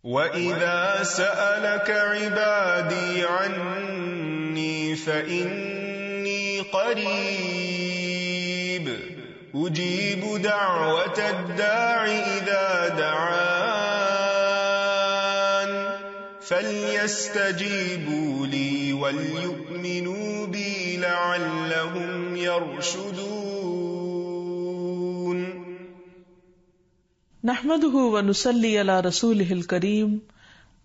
وَإِذَا سَأَلَكَ عِبَادِي عَنِّي فَإِنِّي قَرِيبٌ أُجِيبُ دَعْوَةَ الدَّاعِ إِذَا دَعَانِ فَلْيَسْتَجِيبُوا لِي وَلْيُؤْمِنُوا بِي لَعَلَّهُمْ يَرْشُدُونَ. نحمده ونصلي على رسوله الكريم،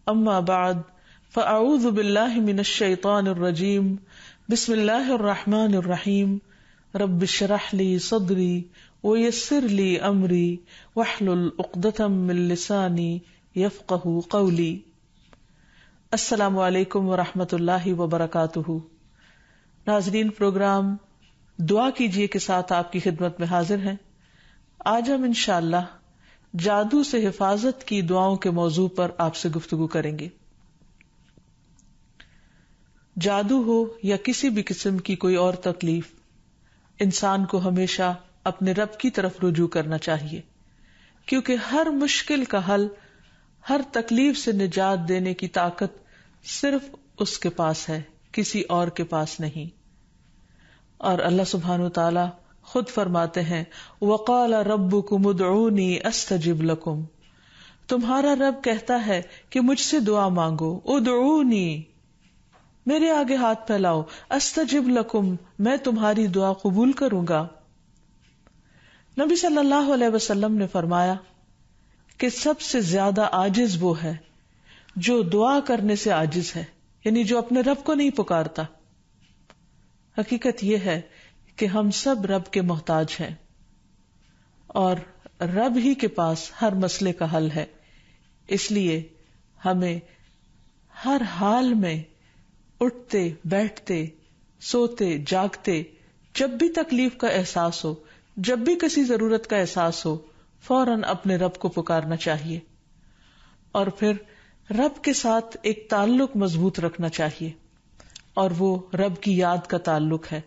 اما بعد فاعوذ باللہ من الشیطان الرجیم، بسم اللہ الرحمن الرحیم، رب اشرح لي صدری ویسر لي امری واحلل عقدۃ من لسانی یفقہوا قولی. السلام علیکم ورحمۃ اللہ وبرکاتہ. ناظرین، پروگرام دعا کیجیے کے ساتھ آپ کی خدمت میں حاضر ہیں. آج ہم انشاءاللہ جادو سے حفاظت کی دعاؤں کے موضوع پر آپ سے گفتگو کریں گے. جادو ہو یا کسی بھی قسم کی کوئی اور تکلیف، انسان کو ہمیشہ اپنے رب کی طرف رجوع کرنا چاہیے، کیونکہ ہر مشکل کا حل، ہر تکلیف سے نجات دینے کی طاقت صرف اس کے پاس ہے، کسی اور کے پاس نہیں. اور اللہ سبحانہ وتعالی خود فرماتے ہیں وَقَالَ رَبُّكُمُ ادْعُونِي أَسْتَجِبْ لَكُمْ، تمہارا رب کہتا ہے کہ مجھ سے دعا مانگو، ادعونی، میرے آگے ہاتھ پھیلاؤ، استجب لکم، میں تمہاری دعا قبول کروں گا. نبی صلی اللہ علیہ وسلم نے فرمایا کہ سب سے زیادہ عاجز وہ ہے جو دعا کرنے سے عاجز ہے، یعنی جو اپنے رب کو نہیں پکارتا. حقیقت یہ ہے کہ ہم سب رب کے محتاج ہیں اور رب ہی کے پاس ہر مسئلے کا حل ہے. اس لیے ہمیں ہر حال میں اٹھتے بیٹھتے سوتے جاگتے جب بھی تکلیف کا احساس ہو، جب بھی کسی ضرورت کا احساس ہو، فوراً اپنے رب کو پکارنا چاہیے اور پھر رب کے ساتھ ایک تعلق مضبوط رکھنا چاہیے، اور وہ رب کی یاد کا تعلق ہے.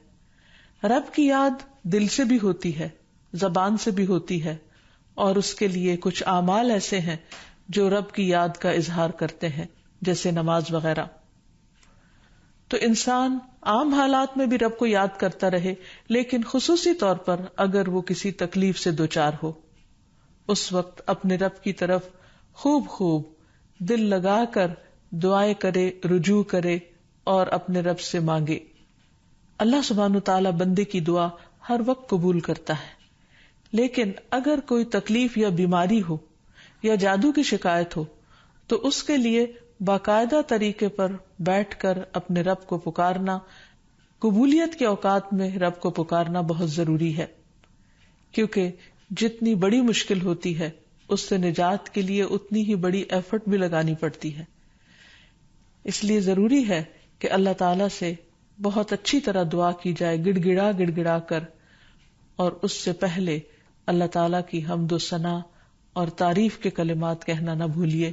رب کی یاد دل سے بھی ہوتی ہے، زبان سے بھی ہوتی ہے، اور اس کے لیے کچھ اعمال ایسے ہیں جو رب کی یاد کا اظہار کرتے ہیں، جیسے نماز وغیرہ. تو انسان عام حالات میں بھی رب کو یاد کرتا رہے، لیکن خصوصی طور پر اگر وہ کسی تکلیف سے دوچار ہو، اس وقت اپنے رب کی طرف خوب دل لگا کر دعائیں کرے، رجوع کرے اور اپنے رب سے مانگے. اللہ سبحانہ تعالیٰ بندے کی دعا ہر وقت قبول کرتا ہے، لیکن اگر کوئی تکلیف یا بیماری ہو یا جادو کی شکایت ہو تو اس کے لیے باقاعدہ طریقے پر بیٹھ کر اپنے رب کو پکارنا، قبولیت کے اوقات میں رب کو پکارنا بہت ضروری ہے، کیونکہ جتنی بڑی مشکل ہوتی ہے اس سے نجات کے لیے اتنی ہی بڑی ایفرٹ بھی لگانی پڑتی ہے. اس لیے ضروری ہے کہ اللہ تعالی سے بہت اچھی طرح دعا کی جائے، گڑ گڑا کر، اور اس سے پہلے اللہ تعالیٰ کی حمد و ثنا اور تعریف کے کلمات کہنا نہ بھولیے.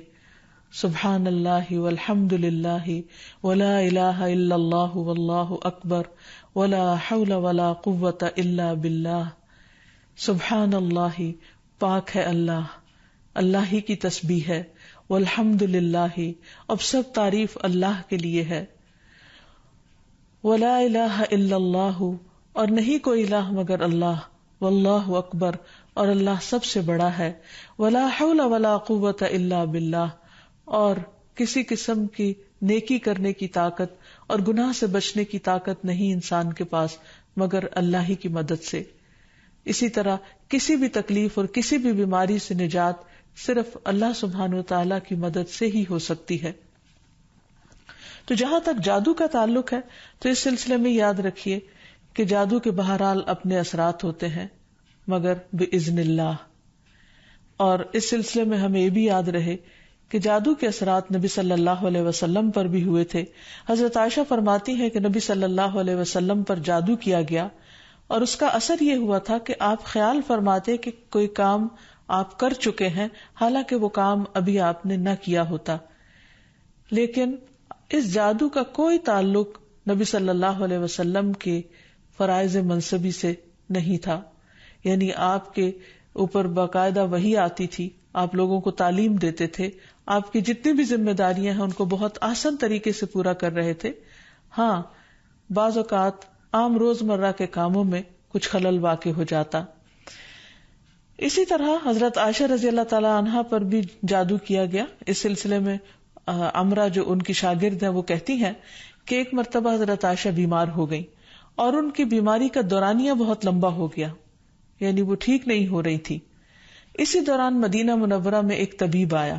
سبحان اللہ والحمد للہ ولا الہ الا اللہ واللہ اکبر ولا حول ولا قوة الا باللہ. سبحان اللہ، پاک ہے اللہ، اللہ ہی کی تسبیح ہے. والحمد للہ، اب سب تعریف اللہ کے لیے ہے. ولا الہ الا اللہ، اور نہیں کوئی الہ مگر اللہ. واللہ اکبر، اور اللہ سب سے بڑا ہے. ولا حول ولا قوة الا باللہ، اور کسی قسم کی نیکی کرنے کی طاقت اور گناہ سے بچنے کی طاقت نہیں انسان کے پاس مگر اللہ ہی کی مدد سے. اسی طرح کسی بھی تکلیف اور کسی بھی بیماری سے نجات صرف اللہ سبحانہ وتعالی کی مدد سے ہی ہو سکتی ہے. تو جہاں تک جادو کا تعلق ہے تو اس سلسلے میں یاد رکھیے کہ جادو کے بہرحال اپنے اثرات ہوتے ہیں مگر بإذن اللہ. اور اس سلسلے میں ہمیں یہ بھی یاد رہے کہ جادو کے اثرات نبی صلی اللہ علیہ وسلم پر بھی ہوئے تھے. حضرت عائشہ فرماتی ہیں کہ نبی صلی اللہ علیہ وسلم پر جادو کیا گیا اور اس کا اثر یہ ہوا تھا کہ آپ خیال فرماتے کہ کوئی کام آپ کر چکے ہیں، حالانکہ وہ کام ابھی آپ نے نہ کیا ہوتا. لیکن اس جادو کا کوئی تعلق نبی صلی اللہ علیہ وسلم کے فرائض منصبی سے نہیں تھا، یعنی آپ کے اوپر باقاعدہ وحی آتی تھی، آپ لوگوں کو تعلیم دیتے تھے آپ کی جتنی بھی ذمہ داریاں ہیں ان کو بہت آسان طریقے سے پورا کر رہے تھے. ہاں بعض اوقات عام روزمرہ کے کاموں میں کچھ خلل واقع ہو جاتا. اسی طرح حضرت عائشہ رضی اللہ تعالی عنہا پر بھی جادو کیا گیا. اس سلسلے میں عمرہ جو ان کی شاگرد ہیں وہ کہتی ہیں کہ ایک مرتبہ حضرت عائشہ بیمار ہو گئی اور ان کی بیماری کا دورانیہ بہت لمبا ہو گیا، یعنی وہ ٹھیک نہیں ہو رہی تھی. اسی دوران مدینہ منورہ میں ایک طبیب آیا،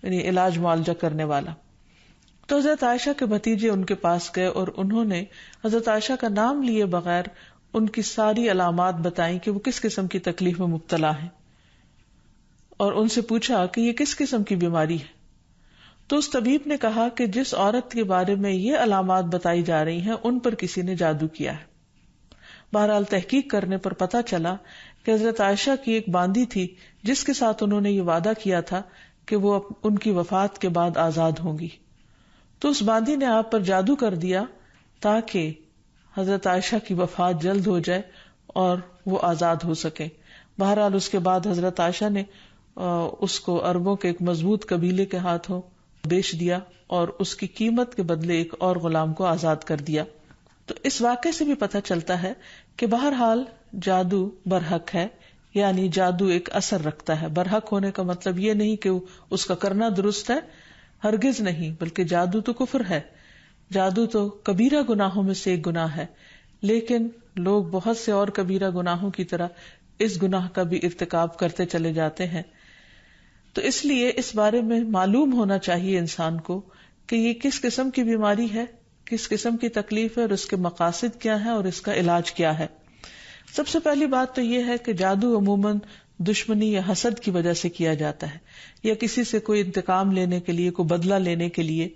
یعنی علاج معالجہ کرنے والا. تو حضرت عائشہ کے بھتیجے ان کے پاس گئے اور انہوں نے حضرت عائشہ کا نام لیے بغیر ان کی ساری علامات بتائیں کہ وہ کس قسم کی تکلیف میں مبتلا ہیں، اور ان سے پوچھا کہ یہ کس قسم کی بیماری ہے. تو اس طبیب نے کہا کہ جس عورت کے بارے میں یہ علامات بتائی جا رہی ہیں ان پر کسی نے جادو کیا ہے. بہرحال تحقیق کرنے پر پتہ چلا کہ حضرت عائشہ کی ایک باندی تھی جس کے ساتھ انہوں نے یہ وعدہ کیا تھا کہ وہ ان کی وفات کے بعد آزاد ہوں گی. تو اس باندی نے آپ پر جادو کر دیا تاکہ حضرت عائشہ کی وفات جلد ہو جائے اور وہ آزاد ہو سکے. بہرحال اس کے بعد حضرت عائشہ نے اس کو عربوں کے ایک مضبوط قبیلے کے ہاتھوں بیچ دیا اور اس کی قیمت کے بدلے ایک اور غلام کو آزاد کر دیا. تو اس واقعے سے بھی پتہ چلتا ہے کہ بہرحال جادو برحق ہے، یعنی جادو ایک اثر رکھتا ہے. برحق ہونے کا مطلب یہ نہیں کہ اس کا کرنا درست ہے، ہرگز نہیں، بلکہ جادو تو کفر ہے. جادو تو کبیرہ گناہوں میں سے ایک گناہ ہے، لیکن لوگ بہت سے اور کبیرہ گناہوں کی طرح اس گناہ کا بھی ارتکاب کرتے چلے جاتے ہیں. تو اس لیے اس بارے میں معلوم ہونا چاہیے انسان کو کہ یہ کس قسم کی بیماری ہے، کس قسم کی تکلیف ہے، اور اس کے مقاصد کیا ہے اور اس کا علاج کیا ہے. سب سے پہلی بات تو یہ ہے کہ جادو عموماً دشمنی یا حسد کی وجہ سے کیا جاتا ہے، یا کسی سے کوئی انتقام لینے کے لیے، کوئی بدلہ لینے کے لیے،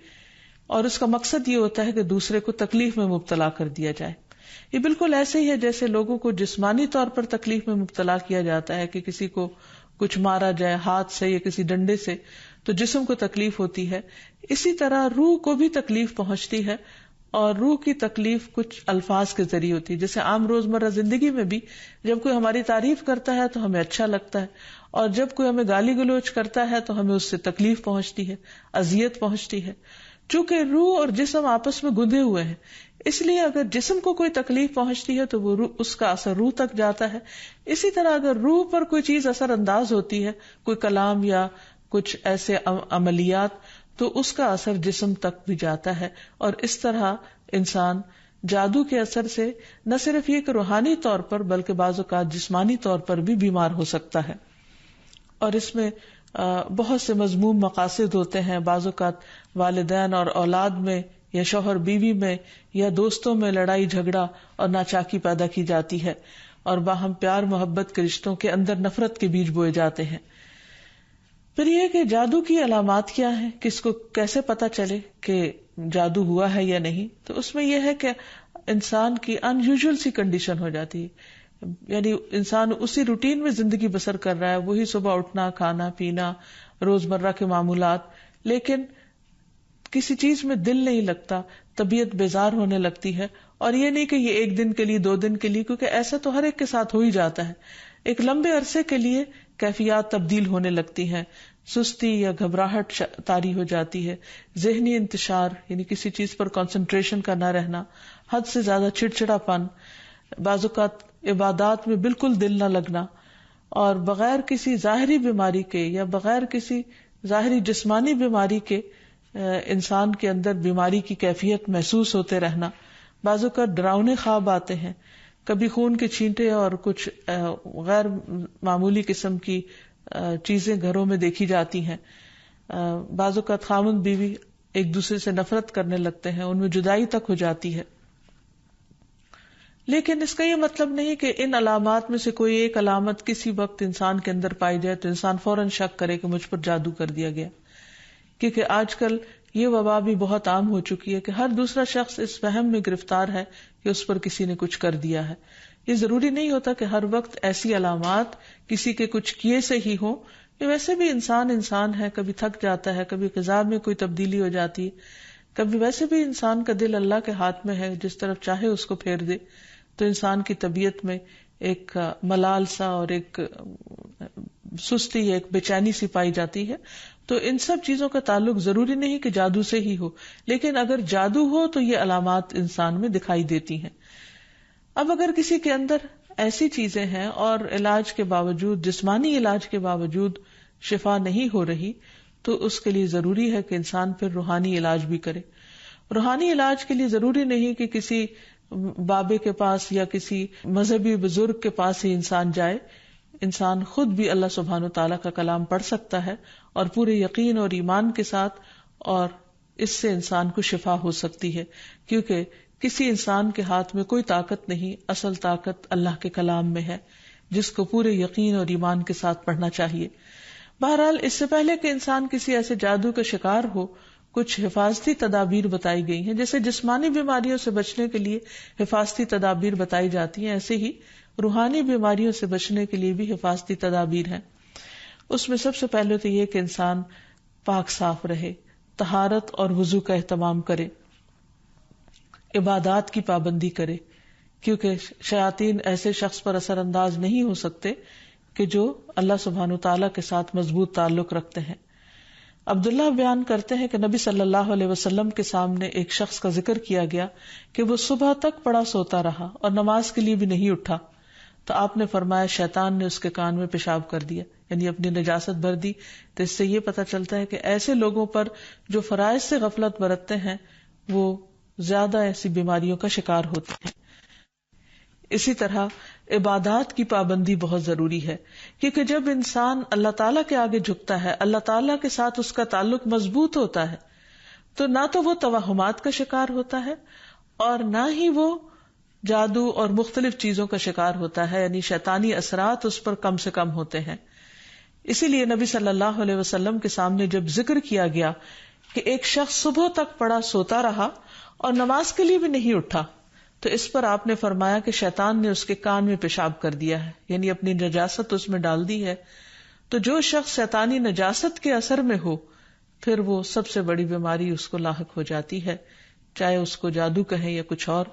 اور اس کا مقصد یہ ہوتا ہے کہ دوسرے کو تکلیف میں مبتلا کر دیا جائے. یہ بالکل ایسے ہی ہے جیسے لوگوں کو جسمانی طور پر تکلیف میں مبتلا کیا جاتا ہے کہ کسی کو کچھ مارا جائے ہاتھ سے یا کسی ڈنڈے سے تو جسم کو تکلیف ہوتی ہے. اسی طرح روح کو بھی تکلیف پہنچتی ہے، اور روح کی تکلیف کچھ الفاظ کے ذریعے ہوتی ہے. جیسے عام روزمرہ زندگی میں بھی جب کوئی ہماری تعریف کرتا ہے تو ہمیں اچھا لگتا ہے، اور جب کوئی ہمیں گالی گلوچ کرتا ہے تو ہمیں اس سے تکلیف پہنچتی ہے، اذیت پہنچتی ہے. چونکہ روح اور جسم آپس میں گندے ہوئے ہیں، اس لیے اگر جسم کو کوئی تکلیف پہنچتی ہے تو وہ اس کا اثر روح تک جاتا ہے. اسی طرح اگر روح پر کوئی چیز اثر انداز ہوتی ہے، کوئی کلام یا کچھ ایسے عملیات، تو اس کا اثر جسم تک بھی جاتا ہے. اور اس طرح انسان جادو کے اثر سے نہ صرف یہ کہ روحانی طور پر بلکہ بعض اوقات جسمانی طور پر بھی بیمار ہو سکتا ہے. اور اس میں بہت سے مذموم مقاصد ہوتے ہیں. بعض اوقات والدین اور اولاد میں یا شوہر بیوی میں یا دوستوں میں لڑائی جھگڑا اور ناچاکی پیدا کی جاتی ہے، اور باہم پیار محبت کے رشتوں کے اندر نفرت کے بیج بوئے جاتے ہیں. پھر یہ کہ جادو کی علامات کیا ہیں، کس کو کیسے پتا چلے کہ جادو ہوا ہے یا نہیں. تو اس میں یہ ہے کہ انسان کی ان یوزول سی کنڈیشن ہو جاتی ہے، یعنی انسان اسی روٹین میں زندگی بسر کر رہا ہے، وہی صبح اٹھنا، کھانا پینا، روزمرہ کے معمولات، لیکن کسی چیز میں دل نہیں لگتا، طبیعت بیزار ہونے لگتی ہے. اور یہ نہیں کہ یہ ایک دن کے لیے 2 دن کے لیے، کیونکہ ایسا تو ہر ایک کے ساتھ ہو ہی جاتا ہے. ایک لمبے عرصے کے لیے کیفیات تبدیل ہونے لگتی ہیں، سستی یا گھبراہٹ طاری ہو جاتی ہے، ذہنی انتشار یعنی کسی چیز پر کنسنٹریشن کا نہ رہنا، حد سے زیادہ چڑچڑا پن، بعض اوقات عبادات میں بالکل دل نہ لگنا، اور بغیر کسی ظاہری بیماری کے یا بغیر کسی ظاہری جسمانی بیماری کے انسان کے اندر بیماری کی کیفیت محسوس ہوتے رہنا. بعض اوقات ڈراؤنے خواب آتے ہیں، کبھی خون کے چھینٹے اور کچھ غیر معمولی قسم کی چیزیں گھروں میں دیکھی جاتی ہیں. بعض اوقات خاوند بیوی ایک دوسرے سے نفرت کرنے لگتے ہیں، ان میں جدائی تک ہو جاتی ہے. لیکن اس کا یہ مطلب نہیں کہ ان علامات میں سے کوئی ایک علامت کسی وقت انسان کے اندر پائی جائے تو انسان فوراً شک کرے کہ مجھ پر جادو کر دیا گیا. کیونکہ آج کل یہ وبا بھی بہت عام ہو چکی ہے کہ ہر دوسرا شخص اس وہم میں گرفتار ہے کہ اس پر کسی نے کچھ کر دیا ہے. یہ ضروری نہیں ہوتا کہ ہر وقت ایسی علامات کسی کے کچھ کیے سے ہی ہوں. یہ ویسے بھی انسان ہے، کبھی تھک جاتا ہے، کبھی غذا میں کوئی تبدیلی ہو جاتی ہے، کبھی ویسے بھی انسان کا دل اللہ کے ہاتھ میں ہے، جس طرف چاہے اس کو پھیر دے. تو انسان کی طبیعت میں ایک ملال سا اور ایک سستی، ایک بے چینی سی پائی جاتی ہے. تو ان سب چیزوں کا تعلق ضروری نہیں کہ جادو سے ہی ہو، لیکن اگر جادو ہو تو یہ علامات انسان میں دکھائی دیتی ہیں۔ اب اگر کسی کے اندر ایسی چیزیں ہیں اور علاج کے باوجود، جسمانی علاج کے باوجود شفا نہیں ہو رہی، تو اس کے لیے ضروری ہے کہ انسان پھر روحانی علاج بھی کرے۔ روحانی علاج کے لیے ضروری نہیں کہ کسی بابے کے پاس یا کسی مذہبی بزرگ کے پاس ہی انسان جائے، انسان خود بھی اللہ سبحانہ و تعالیٰ کا کلام پڑھ سکتا ہے اور پورے یقین اور ایمان کے ساتھ، اور اس سے انسان کو شفا ہو سکتی ہے، کیونکہ کسی انسان کے ہاتھ میں کوئی طاقت نہیں، اصل طاقت اللہ کے کلام میں ہے، جس کو پورے یقین اور ایمان کے ساتھ پڑھنا چاہیے۔ بہرحال اس سے پہلے کہ انسان کسی ایسے جادو کا شکار ہو، کچھ حفاظتی تدابیر بتائی گئی ہیں۔ جیسے جسمانی بیماریوں سے بچنے کے لیے حفاظتی تدابیر بتائی جاتی ہیں، ایسے ہی روحانی بیماریوں سے بچنے کے لیے بھی حفاظتی تدابیر ہیں۔ اس میں سب سے پہلے تو یہ کہ انسان پاک صاف رہے، طہارت اور وضو کا اہتمام کرے، عبادات کی پابندی کرے، کیونکہ شیاطین ایسے شخص پر اثر انداز نہیں ہو سکتے کہ جو اللہ سبحانہ تعالیٰ کے ساتھ مضبوط تعلق رکھتے ہیں۔ عبداللہ بیان کرتے ہیں کہ نبی صلی اللہ علیہ وسلم کے سامنے ایک شخص کا ذکر کیا گیا کہ وہ صبح تک پڑا سوتا رہا اور نماز کے لیے بھی نہیں اٹھا، تو آپ نے فرمایا شیطان نے اس کے کان میں پیشاب کر دیا، یعنی اپنی نجاست بھر دی۔ تو اس سے یہ پتہ چلتا ہے کہ ایسے لوگوں پر جو فرائض سے غفلت برتتے ہیں وہ زیادہ ایسی بیماریوں کا شکار ہوتے ہیں۔ اسی طرح عبادات کی پابندی بہت ضروری ہے، کیونکہ جب انسان اللہ تعالیٰ کے آگے جھکتا ہے، اللہ تعالیٰ کے ساتھ اس کا تعلق مضبوط ہوتا ہے، تو نہ تو وہ توہمات کا شکار ہوتا ہے اور نہ ہی وہ جادو اور مختلف چیزوں کا شکار ہوتا ہے، یعنی شیطانی اثرات اس پر کم سے کم ہوتے ہیں۔ اسی لیے نبی صلی اللہ علیہ وسلم کے سامنے جب ذکر کیا گیا کہ ایک شخص صبح تک پڑا سوتا رہا اور نماز کے لیے بھی نہیں اٹھا، تو اس پر آپ نے فرمایا کہ شیطان نے اس کے کان میں پیشاب کر دیا ہے، یعنی اپنی نجاست اس میں ڈال دی ہے۔ تو جو شخص شیطانی نجاست کے اثر میں ہو، پھر وہ سب سے بڑی بیماری اس کو لاحق ہو جاتی ہے، چاہے اس کو جادو کہیں یا کچھ اور۔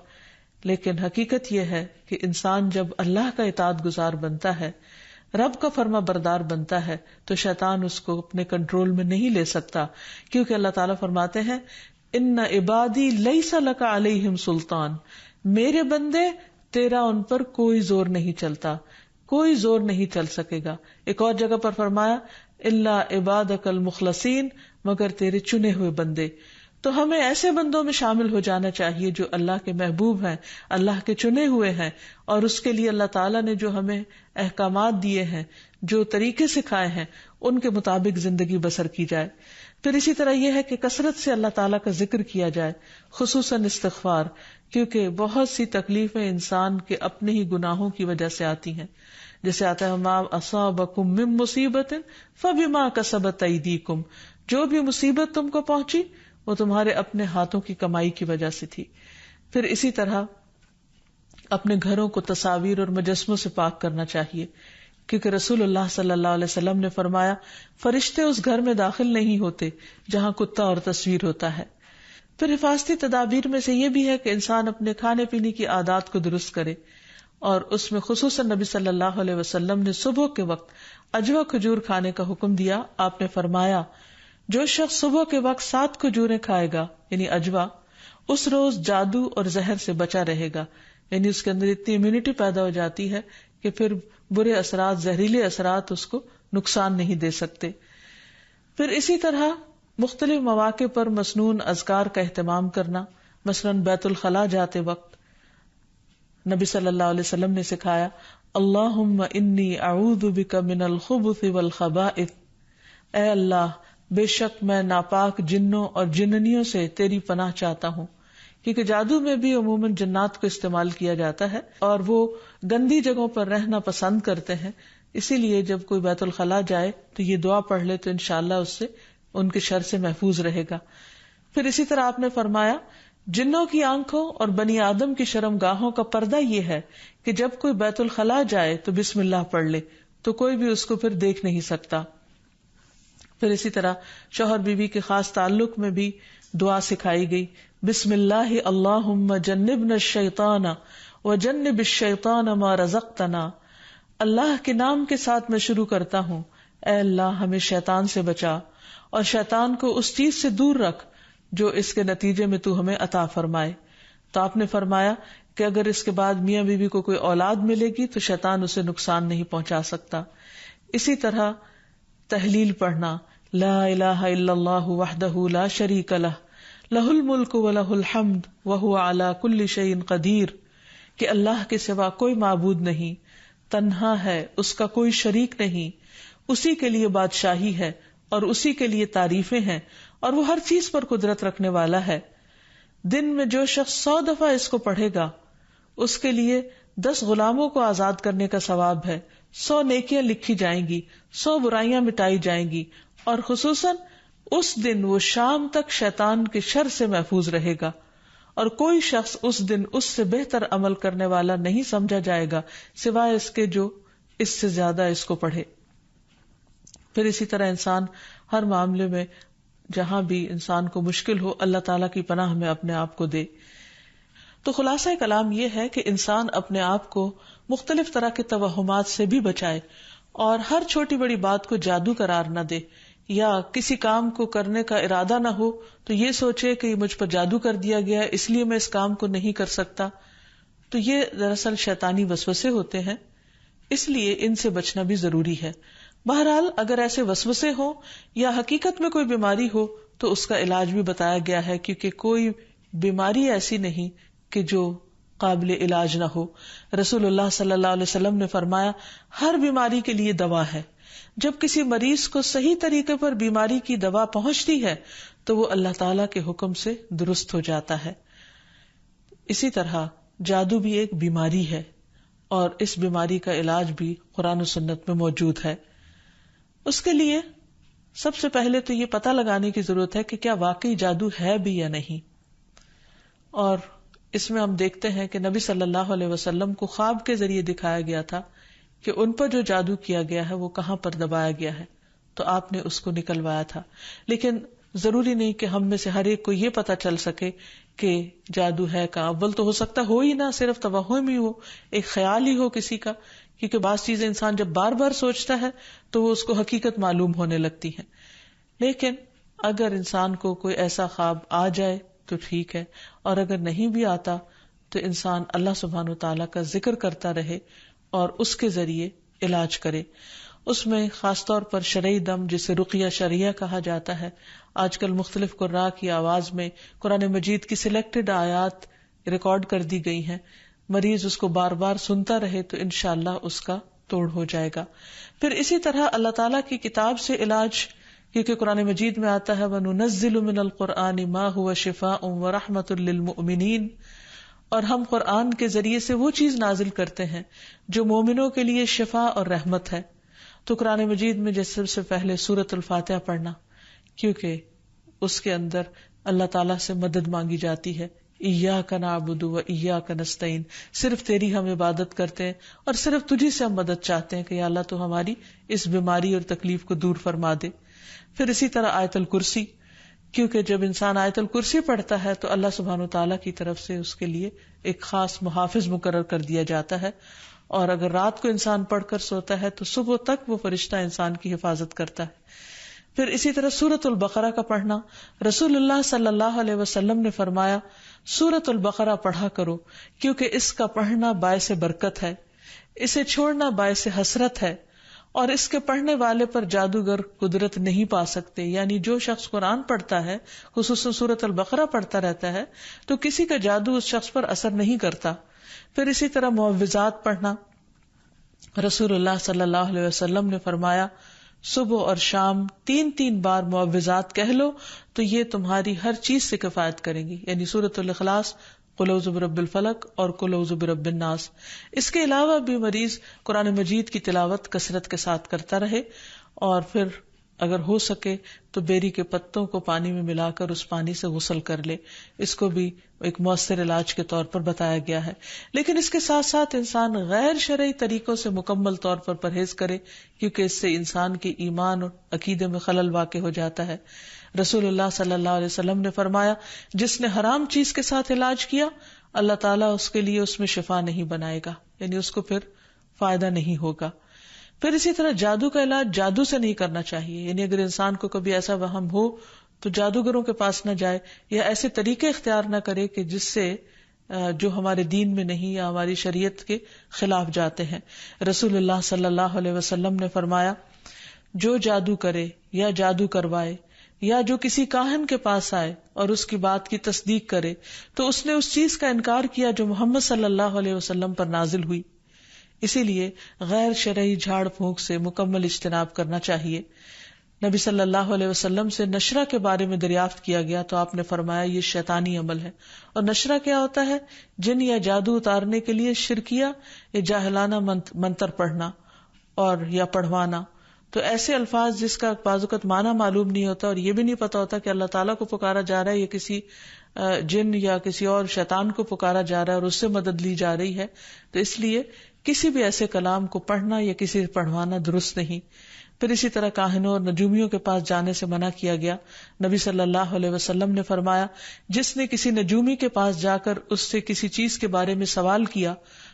لیکن حقیقت یہ ہے کہ انسان جب اللہ کا اطاعت گزار بنتا ہے، رب کا فرما بردار بنتا ہے، تو شیطان اس کو اپنے کنٹرول میں نہیں لے سکتا، کیونکہ اللہ تعالیٰ فرماتے ہیں ان عبادی لیس لک علیہم سلطان، میرے بندے تیرا ان پر کوئی زور نہیں چلتا، کوئی زور نہیں چل سکے گا۔ ایک اور جگہ پر فرمایا الا عبادک المخلصین، مگر تیرے چنے ہوئے بندے۔ تو ہمیں ایسے بندوں میں شامل ہو جانا چاہیے جو اللہ کے محبوب ہیں، اللہ کے چنے ہوئے ہیں، اور اس کے لیے اللہ تعالیٰ نے جو ہمیں احکامات دیے ہیں، جو طریقے سکھائے ہیں، ان کے مطابق زندگی بسر کی جائے۔ پھر اسی طرح یہ ہے کہ کثرت سے اللہ تعالیٰ کا ذکر کیا جائے، خصوصاً استغفار، کیونکہ بہت سی تکلیفیں انسان کے اپنے ہی گناہوں کی وجہ سے آتی ہیں۔ جیسے آتا ہے ما اصابکم من مصیبت فبما کسبت ایدیکم، جو بھی مصیبت تم کو پہنچی وہ تمہارے اپنے ہاتھوں کی کمائی کی وجہ سے تھی۔ پھر اسی طرح اپنے گھروں کو تصاویر اور مجسموں سے پاک کرنا چاہیے، کیونکہ رسول اللہ صلی اللہ علیہ وسلم نے فرمایا فرشتے اس گھر میں داخل نہیں ہوتے جہاں کتا اور تصویر ہوتا ہے۔ پھر حفاظتی تدابیر میں سے یہ بھی ہے کہ انسان اپنے کھانے پینے کی عادات کو درست کرے، اور اس میں خصوصاً نبی صلی اللہ علیہ وسلم نے صبح کے وقت اجوا کھجور کھانے کا حکم دیا۔ آپ نے فرمایا جو شخص صبح کے وقت 7 کھجوریں کھائے گا، یعنی اجوا، اس روز جادو اور زہر سے بچا رہے گا، یعنی اس کے اندر اتنی امیونٹی پیدا ہو جاتی ہے کہ پھر برے اثرات، زہریلے اثرات اس کو نقصان نہیں دے سکتے۔ پھر اسی طرح مختلف مواقع پر مسنون اذکار کا اہتمام کرنا، مثلاً بیت الخلاء جاتے وقت نبی صلی اللہ علیہ وسلم نے سکھایا اللہم انی اعوذ بک من الخبث والخبائث، اے اللہ بے شک میں ناپاک جنوں اور جننیوں سے تیری پناہ چاہتا ہوں، کیونکہ جادو میں بھی عموماً جنات کو استعمال کیا جاتا ہے اور وہ گندی جگہوں پر رہنا پسند کرتے ہیں، اسی لیے جب کوئی بیت الخلاء جائے تو یہ دعا پڑھ لے تو انشاءاللہ اس سے ان کے شر سے محفوظ رہے گا۔ پھر اسی طرح آپ نے فرمایا جنوں کی آنکھوں اور بنی آدم کی شرم گاہوں کا پردہ یہ ہے کہ جب کوئی بیت الخلاء جائے تو بسم اللہ پڑھ لے، تو کوئی بھی اس کو پھر دیکھ نہیں سکتا۔ پھر اسی طرح شوہر بیوی کے خاص تعلق میں بھی دعا سکھائی گئی، بسم اللہ اللہم جنبنا الشیطان وجنب الشیطان ما رزقتنا، اللہ کے نام کے ساتھ میں شروع کرتا ہوں، اے اللہ ہمیں شیطان سے بچا اور شیطان کو اس چیز سے دور رکھ جو اس کے نتیجے میں تو ہمیں عطا فرمائے. تو آپ نے فرمایا کہ اگر اس کے بعد میاں بیوی کو کوئی اولاد ملے گی تو شیطان اسے نقصان نہیں پہنچا سکتا. اسی طرح تحلیل پڑھنا، لا الہ الا اللہ وحدہ لا شریک لہ لہ الملک ولہ الحمد وہو علی کل شیء قدیر، کہ اللہ کے سوا کوئی معبود نہیں، تنہا ہے، اس کا کوئی شریک نہیں، اسی کے لیے بادشاہی ہے اور اسی کے لیے تعریفیں ہیں اور وہ ہر چیز پر قدرت رکھنے والا ہے. دن میں جو شخص 100 دفعہ اس کو پڑھے گا اس کے لیے 10 غلاموں کو آزاد کرنے کا ثواب ہے، 100 نیکیاں لکھی جائیں گی، 100 برائیاں مٹائی جائیں گی، اور خصوصاً اس دن وہ شام تک شیطان کے شر سے محفوظ رہے گا، اور کوئی شخص اس دن اس سے بہتر عمل کرنے والا نہیں سمجھا جائے گا سوائے اس کے جو اس سے زیادہ اس کو پڑھے. پھر اسی طرح انسان ہر معاملے میں جہاں بھی انسان کو مشکل ہو اللہ تعالیٰ کی پناہ میں اپنے آپ کو دے. تو خلاصہ کلام یہ ہے کہ انسان اپنے آپ کو مختلف طرح کے توہمات سے بھی بچائے اور ہر چھوٹی بڑی بات کو جادو قرار نہ دے، یا کسی کام کو کرنے کا ارادہ نہ ہو تو یہ سوچے کہ یہ مجھ پر جادو کر دیا گیا ہے اس لیے میں اس کام کو نہیں کر سکتا. تو یہ دراصل شیطانی وسوسے ہوتے ہیں، اس لیے ان سے بچنا بھی ضروری ہے. بہرحال اگر ایسے وسوسے ہوں یا حقیقت میں کوئی بیماری ہو تو اس کا علاج بھی بتایا گیا ہے، کیونکہ کوئی بیماری ایسی نہیں کہ جو قابل علاج نہ ہو. رسول اللہ صلی اللہ علیہ وسلم نے فرمایا ہر بیماری کے لیے دوا ہے. جب کسی مریض کو صحیح طریقے پر بیماری کی دوا پہنچتی ہے تو وہ اللہ تعالیٰ کے حکم سے درست ہو جاتا ہے. اسی طرح جادو بھی ایک بیماری ہے اور اس بیماری کا علاج بھی قرآن و سنت میں موجود ہے. اس کے لیے سب سے پہلے تو یہ پتہ لگانے کی ضرورت ہے کہ کیا واقعی جادو ہے بھی یا نہیں. اور اس میں ہم دیکھتے ہیں کہ نبی صلی اللہ علیہ وسلم کو خواب کے ذریعے دکھایا گیا تھا کہ ان پر جو جادو کیا گیا ہے وہ کہاں پر دبایا گیا ہے، تو آپ نے اس کو نکلوایا تھا. لیکن ضروری نہیں کہ ہم میں سے ہر ایک کو یہ پتا چل سکے کہ جادو ہے کا. اول تو ہو سکتا ہو ہی نہ، صرف توہم ہی ہو، ایک خیال ہی ہو کسی کا، کیونکہ بعض چیزیں انسان جب بار بار سوچتا ہے تو وہ اس کو حقیقت معلوم ہونے لگتی ہیں. لیکن اگر انسان کو کوئی ایسا خواب آ جائے تو ٹھیک ہے، اور اگر نہیں بھی آتا تو انسان اللہ سبحانہ وتعالیٰ کا ذکر کرتا رہے اور اس کے ذریعے علاج کرے. اس میں خاص طور پر شرعی دم جسے رقیہ شرعیہ کہا جاتا ہے، آج کل مختلف قراء کی آواز میں قرآن مجید کی سلیکٹڈ آیات ریکارڈ کر دی گئی ہیں. مریض اس کو بار بار سنتا رہے تو انشاءاللہ اس کا توڑ ہو جائے گا. پھر اسی طرح اللہ تعالیٰ کی کتاب سے علاج، کیونکہ قرآن مجید میں آتا ہے وَنُنَزِّلُ مِنَ الْقُرْآنِ مَا هُوَ شِفَاءٌ وَرَحْمَةٌ لِّلْمُؤْمِنِينَ، اور ہم قرآن کے ذریعے سے وہ چیز نازل کرتے ہیں جو مومنوں کے لیے شفا اور رحمت ہے. تو قرآن مجید میں جیسے سب سے پہلے سورۃ الفاتحہ پڑھنا، کیونکہ اس کے اندر اللہ تعالیٰ سے مدد مانگی جاتی ہے. ایاک نعبد و ایاک نستعین، صرف تیری ہم عبادت کرتے ہیں اور صرف تجھی سے ہم مدد چاہتے ہیں کہ یا اللہ تو ہماری اس بیماری اور تکلیف کو دور فرما دے. پھر اسی طرح آیت الکرسی، کیونکہ جب انسان آیت الکرسی پڑھتا ہے تو اللہ سبحانہ وتعالیٰ کی طرف سے اس کے لیے ایک خاص محافظ مقرر کر دیا جاتا ہے، اور اگر رات کو انسان پڑھ کر سوتا ہے تو صبح تک وہ فرشتہ انسان کی حفاظت کرتا ہے. پھر اسی طرح سورۃ البقرہ کا پڑھنا، رسول اللہ صلی اللہ علیہ وسلم نے فرمایا سورۃ البقرہ پڑھا کرو، کیونکہ اس کا پڑھنا باعث برکت ہے، اسے چھوڑنا باعث حسرت ہے، اور اس کے پڑھنے والے پر جادوگر قدرت نہیں پا سکتے. یعنی جو شخص قرآن پڑھتا ہے، خصوصاً سورۃ البقرہ پڑھتا رہتا ہے، تو کسی کا جادو اس شخص پر اثر نہیں کرتا. پھر اسی طرح معوذات پڑھنا، رسول اللہ صلی اللہ علیہ وسلم نے فرمایا صبح اور شام 3 بار معوذات کہہ لو تو یہ تمہاری ہر چیز سے کفایت کریں گی. یعنی سورۃ الاخلاص، قل اعوذ برب الفلق اور قل اعوذ برب الناس. اس کے علاوہ بھی مریض قرآن مجید کی تلاوت کثرت کے ساتھ کرتا رہے، اور پھر اگر ہو سکے تو بیری کے پتوں کو پانی میں ملا کر اس پانی سے غسل کر لے. اس کو بھی ایک مؤثر علاج کے طور پر بتایا گیا ہے. لیکن اس کے ساتھ ساتھ انسان غیر شرعی طریقوں سے مکمل طور پر پرہیز کرے، کیونکہ اس سے انسان کے ایمان اور عقیدے میں خلل واقع ہو جاتا ہے. رسول اللہ صلی اللہ علیہ وسلم نے فرمایا جس نے حرام چیز کے ساتھ علاج کیا اللہ تعالیٰ اس کے لیے اس میں شفا نہیں بنائے گا، یعنی اس کو پھر فائدہ نہیں ہوگا. پھر اسی طرح جادو کا علاج جادو سے نہیں کرنا چاہیے، یعنی اگر انسان کو کبھی ایسا وہم ہو تو جادوگروں کے پاس نہ جائے یا ایسے طریقے اختیار نہ کرے کہ جس سے جو ہمارے دین میں نہیں یا ہماری شریعت کے خلاف جاتے ہیں۔ رسول اللہ صلی اللہ علیہ وسلم نے فرمایا، جو جادو کرے یا جادو کروائے یا جو کسی کاہن کے پاس آئے اور اس کی بات کی تصدیق کرے تو اس نے اس چیز کا انکار کیا جو محمد صلی اللہ علیہ وسلم پر نازل ہوئی۔ اسی لیے غیر شرعی جھاڑ پھونک سے مکمل اجتناب کرنا چاہیے۔ نبی صلی اللہ علیہ وسلم سے نشرہ کے بارے میں دریافت کیا گیا تو آپ نے فرمایا یہ شیطانی عمل ہے۔ اور نشرہ کیا ہوتا ہے؟ جن یا جادو اتارنے کے لیے شرکیہ یا جاہلانہ منتر پڑھنا اور یا پڑھوانا۔ تو ایسے الفاظ جس کا بعض اوقات معنی معلوم نہیں ہوتا اور یہ بھی نہیں پتا ہوتا کہ اللہ تعالیٰ کو پکارا جا رہا ہے یا کسی جن یا کسی اور شیطان کو پکارا جا رہا ہے اور اس سے مدد لی جا رہی ہے، تو اس لیے کسی بھی ایسے کلام کو پڑھنا یا کسی سے پڑھوانا درست نہیں۔ پھر اسی طرح کاہنوں اور نجومیوں کے پاس جانے سے منع کیا گیا۔ نبی صلی اللہ علیہ وسلم نے فرمایا، جس نے کسی نجومی کے پاس جا کر اس سے کسی چیز کے بارے میں سوال کیا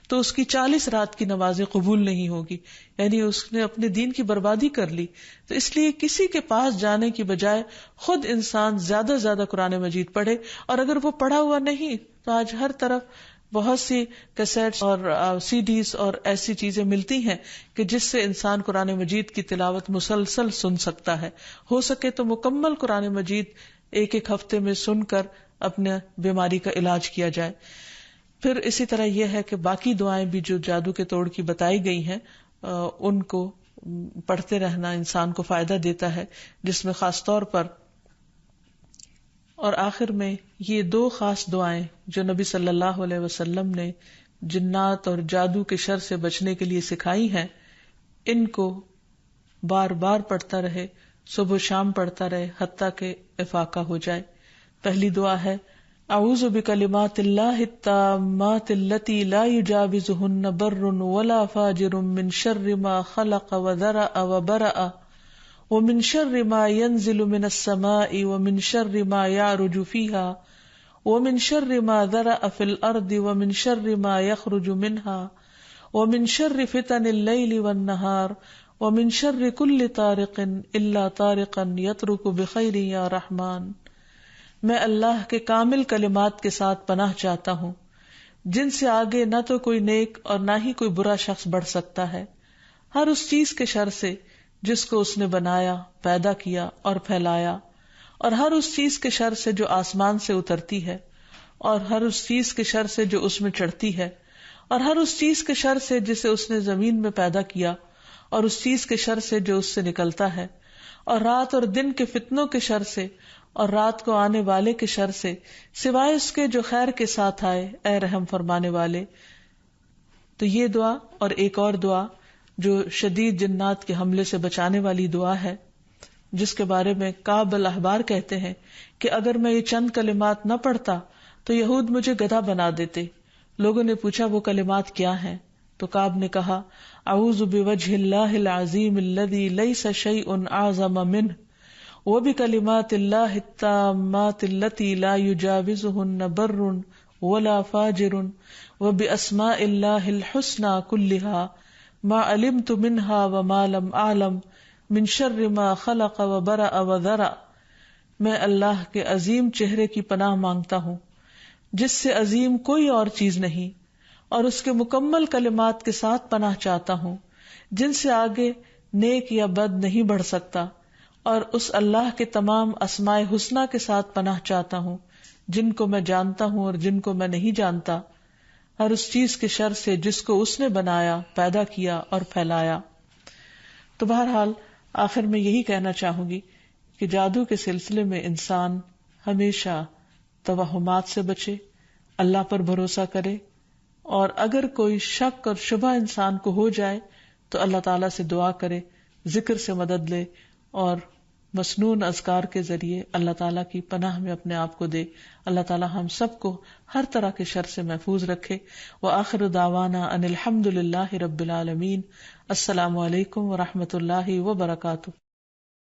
تو اس کی 40 رات کی نمازیں قبول نہیں ہوگی، یعنی اس نے اپنے دین کی بربادی کر لی۔ تو اس لیے کسی کے پاس جانے کی بجائے خود انسان زیادہ سے زیادہ قرآن مجید پڑھے، اور اگر وہ پڑھا ہوا نہیں تو آج ہر طرف بہت سی کیسٹس اور سی ڈیز اور ایسی چیزیں ملتی ہیں کہ جس سے انسان قرآن مجید کی تلاوت مسلسل سن سکتا ہے۔ ہو سکے تو مکمل قرآن مجید ایک ہفتے میں سن کر اپنے بیماری کا علاج کیا جائے۔ پھر اسی طرح یہ ہے کہ باقی دعائیں بھی جو جادو کے توڑ کی بتائی گئی ہیں ان کو پڑھتے رہنا انسان کو فائدہ دیتا ہے، جس میں خاص طور پر اور آخر میں یہ 2 خاص دعائیں جو نبی صلی اللہ علیہ وسلم نے جنات اور جادو کے شر سے بچنے کے لیے سکھائی ہیں، ان کو بار بار پڑھتا رہے، صبح و شام پڑھتا رہے حتیٰ کہ افاقہ ہو جائے۔ پہلی دعا ہے، اعوذ بکلمات اللہ التامات التی لا یجاوزہن بر ولا فاجر من شر ما خلق وذرأ وبرأ ومن شر ما ينزل من السماء ومن شر ما يعرج فيها ومن شر ما ذرأ في الأرض ومن شر ما يخرج منها ومن شر فتن الليل والنهار ومن شر كل طارق إلا طارقا يطرق بخير يا رحمن۔ میں اللہ کے کامل کلمات کے ساتھ پناہ چاہتا ہوں جن سے آگے نہ تو کوئی نیک اور نہ ہی کوئی برا شخص بڑھ سکتا ہے، ہر اس چیز کے شر سے جس کو اس نے بنایا، پیدا کیا اور پھیلایا، اور ہر اس چیز کے شر سے جو آسمان سے اترتی ہے، اور ہر اس چیز کے شر سے جو اس میں چڑھتی ہے، اور ہر اس چیز کے شر سے جسے اس نے زمین میں پیدا کیا، اور اس چیز کے شر سے جو اس سے نکلتا ہے، اور رات اور دن کے فتنوں کے شر سے اور رات کو آنے والے کے شر سے، سوائے اس کے جو خیر کے ساتھ آئے، اے رحم فرمانے والے۔ تو یہ دعا اور ایک اور دعا جو شدید جنات کے حملے سے بچانے والی دعا ہے، جس کے بارے میں کعب الاحبار کہتے ہیں کہ اگر میں یہ چند کلمات نہ پڑھتا تو یہود مجھے گدھا بنا دیتے۔ لوگوں نے پوچھا وہ کلمات کیا ہیں؟ تو کعب نے کہا، اعوذ بوجہ اللہ العظیم الذی لیس شیء اعظم منہ وبکلمات اللہ التامات التی لا یجاوزہن بر ولا فاجر وباسماء اللہ الحسنى کلہا ما علمت منها وما لم اعلم من شر ما خلق وبرأ وذرأ۔ میں اللہ کے عظیم چہرے کی پناہ مانگتا ہوں جس سے عظیم کوئی اور چیز نہیں، اور اس کے مکمل کلمات کے ساتھ پناہ چاہتا ہوں جن سے آگے نیک یا بد نہیں بڑھ سکتا، اور اس اللہ کے تمام اسماء حسنہ کے ساتھ پناہ چاہتا ہوں جن کو میں جانتا ہوں اور جن کو میں نہیں جانتا، ہر اس چیز کے شر سے جس کو اس نے بنایا، پیدا کیا اور پھیلایا۔ تو بہرحال آخر میں یہی کہنا چاہوں گی کہ جادو کے سلسلے میں انسان ہمیشہ توہمات سے بچے، اللہ پر بھروسہ کرے، اور اگر کوئی شک اور شبہ انسان کو ہو جائے تو اللہ تعالیٰ سے دعا کرے، ذکر سے مدد لے، اور مسنون اذکار کے ذریعے اللہ تعالیٰ کی پناہ میں اپنے آپ کو دے۔ اللہ تعالیٰ ہم سب کو ہر طرح کے شر سے محفوظ رکھے۔ وآخر دعوانا ان الحمد للہ رب العالمین۔ السلام علیکم ورحمۃ اللہ وبرکاتہ۔